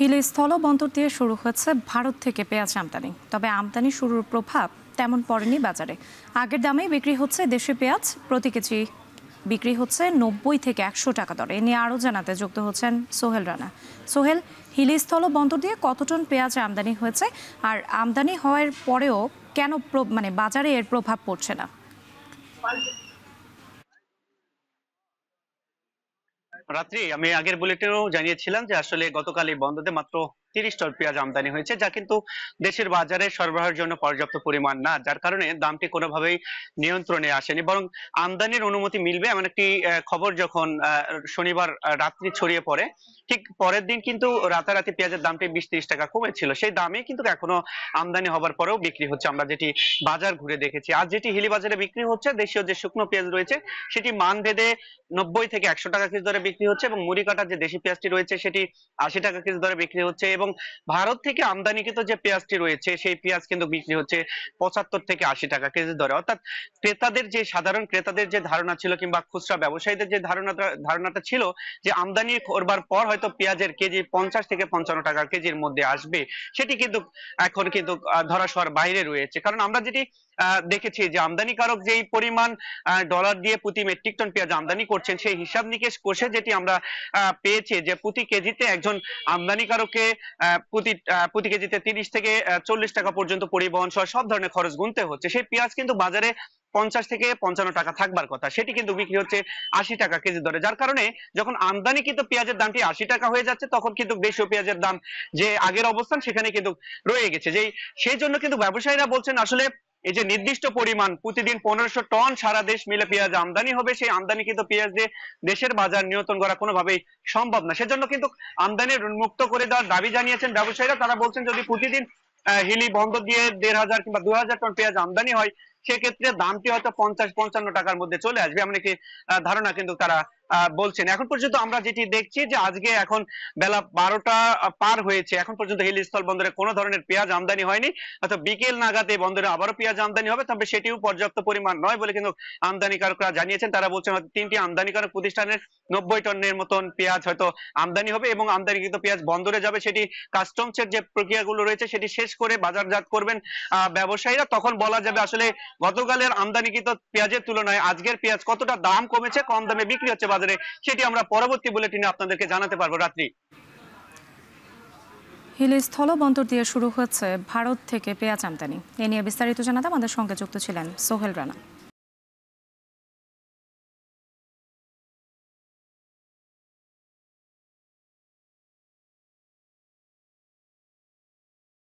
হিলি স্থলবন্দর দিয়ে শুরু হয়েছে ভারত থেকে পেঁয়াজ আমদানি। তবে আমদানি শুরুর প্রভাব তেমন পড়েনি বাজারে। আগের দামেই বিক্রি হচ্ছে দেশি পেঁয়াজ, প্রতি কেজি বিক্রি হচ্ছে 90 থেকে 100 টাকা দরে। এ নিয়ে আরও জানাতে যুক্ত হচ্ছেন সোহেল রানা। সোহেল, হিলি স্থলবন্দর দিয়ে কত টন পেঁয়াজ আমদানি হয়েছে, আর আমদানি হওয়ার পরেও কেন বাজারে এর প্রভাব পড়ছে না? রাত্রি আমি আগের বুলেটিনেও জানিয়েছিলাম যে আসলে গতকাল এই বন্দরে মাত্র 30 টন পেঁয়াজ আমদানি হয়েছে, যা কিন্তু দেশের বাজারে সরবরাহের জন্য পর্যাপ্ত পরিমাণ না, যার কারণে দামটি কোনোভাবেই নিয়ন্ত্রণে আসেনি। বরং আমদানির অনুমতি মিলবে এমন একটি খবর যখন শনিবার রাত্রি ছড়িয়ে পড়ে, ঠিক পরের দিন কিন্তু রাতারাতি পেঁয়াজের দামটি 20-30 টাকা কমেছিল। সেই দামে কিন্তু এখনো আমদানি হবার পরেও বিক্রি হচ্ছে, আমরা যেটি বাজার ঘুরে দেখেছি। আর যেটি হিলি বাজারে বিক্রি হচ্ছে, দেশীয় যে শুকনো পেঁয়াজ রয়েছে সেটি মান ভেদে 90 থেকে 100 টাকা কেজি দরে বিক্রি হচ্ছে, এবং মুড়ি কাটার যে দেশি পেঁয়াজটি রয়েছে সেটি 80 টাকা কেজি দরে বিক্রি হচ্ছে। এবং ভারত থেকে আমদানিকৃত যে পেঁয়াজটি রয়েছে সেই পেঁয়াজ কিন্তু বিক্রি হচ্ছে 75 থেকে 80 টাকা কেজি দরে। অর্থাৎ সাধারণ ক্রেতাদের যে ধারণা ছিল, কিংবা খুচরা ব্যবসায়ীদের যে ধারণাটা ছিল যে আমদানি করবার পর হয়তো পেঁয়াজের কেজি 50 থেকে 55 টাকা কেজির মধ্যে আসবে, সেটি কিন্তু এখন কিন্তু ধরাছোঁয়ার বাইরে রয়েছে। কারণ আমরা যেটি দেখেছি যে আমদানিকারক যেই পরিমাণ ডলার দিয়ে প্রতি মেট্রিক টন পেঁয়াজ আমদানি করছেন, সেই হিসাব নিকেশ কষে যেটি আমরা পেয়েছি যে প্রতি কেজিতে একজন আমদানিকারককে প্রতি কেজিতে 30 থেকে 40 টাকা পর্যন্ত পরিবহন সহ সব ধরনের খরচ গুনতে হচ্ছে। সেই পেঁয়াজ কিন্তু বাজারে 50 থেকে 55 টাকা থাকবার কথা, সেটি কিন্তু বিক্রি হচ্ছে 80 টাকা কেজি দরে। যার কারণে যখন আমদানিকৃত পেঁয়াজের দামটি 80 টাকা হয়ে যাচ্ছে, তখন কিন্তু দেশীয় পেঁয়াজের দাম যে আগের অবস্থান সেখানে কিন্তু রয়ে গেছে। সেই জন্য কিন্তু ব্যবসায়ীরা বলছেন আসলে এই যে নির্দিষ্ট পরিমাণ প্রতিদিন 1500 টন সারা দেশ মিলে পেঁয়াজ আমদানি হবে, সেই আমদানিকৃত পেঁয়াজ দিয়ে দেশের বাজার নিয়ন্ত্রণ করা কোনোভাবেই সম্ভব না। সেজন্য কিন্তু আমদানি মুক্ত করে দেওয়ার দাবি জানিয়েছেন ব্যবসায়ীরা। তারা বলছেন যদি প্রতিদিন হিলি বন্দর দিয়ে 1500 কিংবা 2000 টন পেঁয়াজ আমদানি হয়, সেক্ষেত্রে দামটি হয়তো 50-55 টাকার মধ্যে চলে আসবে, এমন একটি ধারণা কিন্তু তারা বলছেন। এখন পর্যন্ত আমরা যেটি দেখছি যে আজকে এখন বেলা 12টা পার হয়েছে, এখন পর্যন্ত হিলি স্থল বন্দরে কোনো ধরনের পেঁয়াজ আমদানি হয়নি। হয়তো বিকেল নাগাদ এই বন্দরে আবারও পেঁয়াজ আমদানি হবে, তবে সেটিও পর্যাপ্ত পরিমাণ নয় বলে কিন্তু আমদানিকারকরা জানিয়েছেন। তারা বলছেন হয়তো 3টি আমদানিকারক প্রতিষ্ঠানের 90 টনের মতন পেঁয়াজ হয়তো আমদানি হবে, এবং আমদানিকৃত পেঁয়াজ বন্দরে যাবে, সেটি কাস্টমসের যে প্রক্রিয়াগুলো রয়েছে সেটি শেষ করে বাজারজাত করবেন ব্যবসায়ীরা। তখন বলা যাবে আসলে গতকালের আমদানিকৃত পেঁয়াজের তুলনায় আজকের পেঁয়াজ কতটা দাম কমেছে, কম দামে বিক্রি হচ্ছে বাজারে, সেটি আমরা পরবর্তী বুলেটিনে আপনাদেরকে জানাতে পারবো। রাত্রি, হিলি স্থলবন্দর দিয়ে শুরু হচ্ছে ভারত থেকে পেঁয়াজ আমদানি। এ নিয়ে বিস্তারিত জানাতে আমাদের সঙ্গে যুক্ত ছিলেন সোহেল রানা।